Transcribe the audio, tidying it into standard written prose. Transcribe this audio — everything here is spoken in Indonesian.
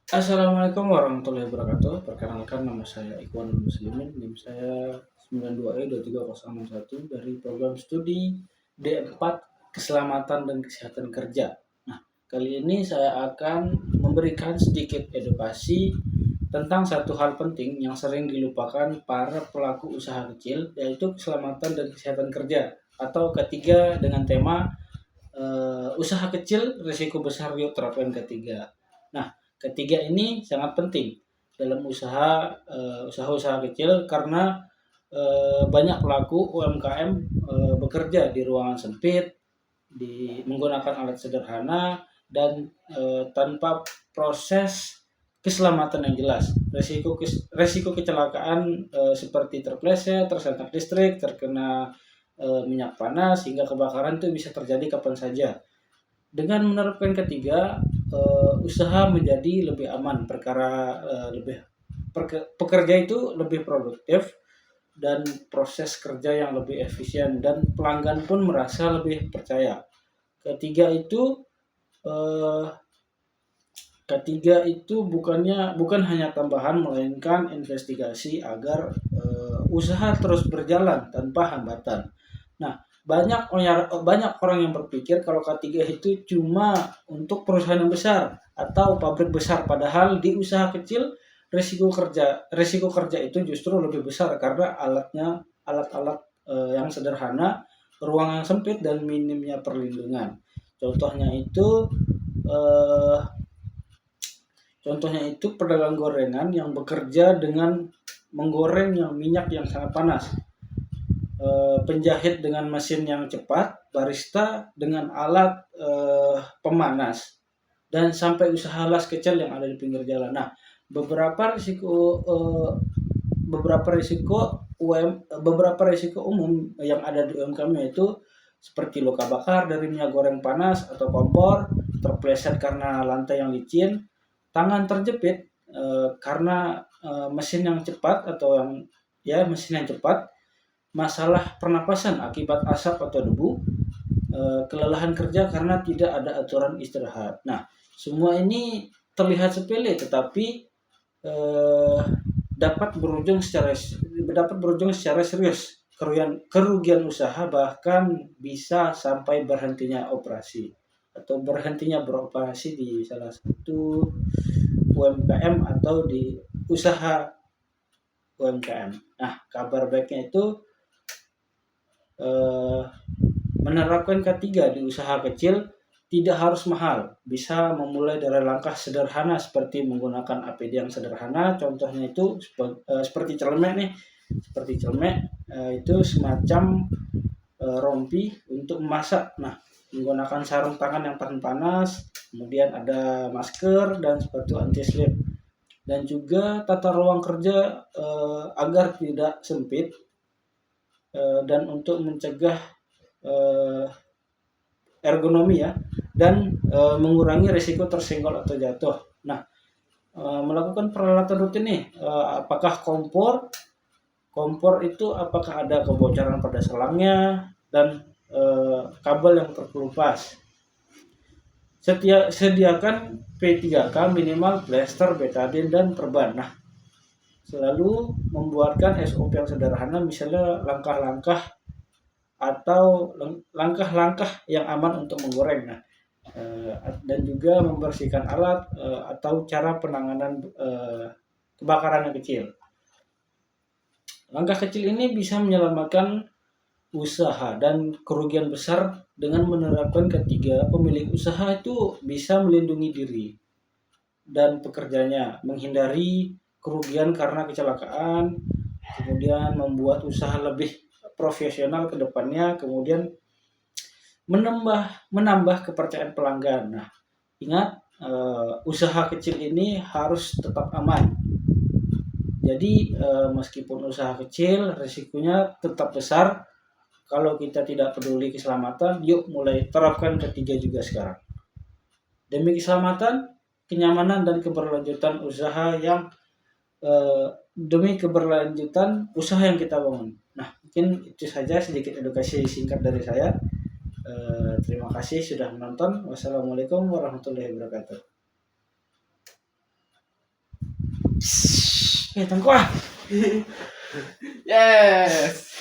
Assalamualaikum warahmatullahi wabarakatuh. Perkenalkan nama saya Ikhwanul Muslimin, NIM saya 92E23061 dari program studi D4 Keselamatan dan Kesehatan Kerja. Nah, kali ini saya akan memberikan sedikit edukasi tentang satu hal penting yang sering dilupakan para pelaku usaha kecil, yaitu keselamatan dan kesehatan kerja atau ketiga dengan tema usaha kecil risiko besar, yuk terapkan ketiga. Nah, ketiga ini sangat penting dalam usaha-usaha kecil karena banyak pelaku UMKM bekerja di ruangan sempit, menggunakan alat sederhana dan tanpa proses keselamatan yang jelas. Resiko kecelakaan seperti terpleset, tersentak listrik, terkena minyak panas hingga kebakaran itu bisa terjadi kapan saja. Dengan menerapkan ketiga, usaha menjadi lebih aman, pekerja itu lebih produktif dan proses kerja yang lebih efisien dan pelanggan pun merasa lebih percaya. Ketiga itu eh, Ketiga itu bukan hanya tambahan melainkan investigasi agar usaha terus berjalan tanpa hambatan. Nah, banyak orang yang berpikir kalau K3 itu cuma untuk perusahaan yang besar atau pabrik besar, padahal di usaha kecil risiko kerja itu justru lebih besar karena alat-alat yang sederhana, ruang yang sempit dan minimnya perlindungan. Contohnya itu eh, Contohnya itu pedagang gorengan yang bekerja dengan menggoreng yang minyak yang sangat panas, penjahit dengan mesin yang cepat, barista dengan alat pemanas, dan sampai usaha las kecil yang ada di pinggir jalan. Nah, beberapa risiko eh, beberapa risiko umum yang ada di UMKM itu seperti luka bakar dari minyak goreng panas atau kompor, terpleset karena lantai yang licin, tangan terjepit karena mesin yang cepat atau mesin yang cepat, masalah pernapasan akibat asap atau debu, kelelahan kerja karena tidak ada aturan istirahat. Nah, semua ini terlihat sepele tetapi eh, dapat berujung secara serius. Kerugian usaha bahkan bisa sampai berhentinya operasi atau berhentinya beroperasi di salah satu UMKM atau di usaha UMKM. Nah, kabar baiknya itu eh, menerapkan ketiga di usaha kecil tidak harus mahal, bisa memulai dari langkah sederhana seperti menggunakan APD yang sederhana. Contohnya itu seperti celemek nih, itu semacam rompi untuk memasak. Nah, menggunakan sarung tangan yang tahan panas, kemudian ada masker dan sepatu anti slip, dan juga tata ruang kerja agar tidak sempit, dan untuk mencegah eh, ergonomi ya, dan mengurangi risiko tersenggol atau jatuh. Nah, melakukan peralatan rutin nih, apakah kompor itu apakah ada kebocoran pada selangnya dan kabel yang terkelupas. Sediakan P3K minimal, plester, betadine, dan perban. Nah, selalu membuatkan SOP yang sederhana, misalnya langkah-langkah yang aman untuk menggoreng. Nah, dan juga membersihkan alat atau cara penanganan kebakaran yang kecil. Langkah kecil ini bisa menyelamatkan usaha dan kerugian besar. Dengan menerapkan ketiga, pemilik usaha itu bisa melindungi diri dan pekerjanya, menghindari kerugian karena kecelakaan, kemudian membuat usaha lebih profesional ke depannya, kemudian menambah kepercayaan pelanggan. Nah, ingat, usaha kecil ini harus tetap aman. Jadi meskipun usaha kecil, risikonya tetap besar. Kalau kita tidak peduli keselamatan, yuk mulai terapkan ketiga juga sekarang. Demi keselamatan, kenyamanan dan keberlanjutan usaha yang kita bangun. Nah, mungkin itu saja sedikit edukasi singkat dari saya. Terima kasih sudah menonton. Wassalamualaikum warahmatullahi wabarakatuh. Tengku ah. Yes.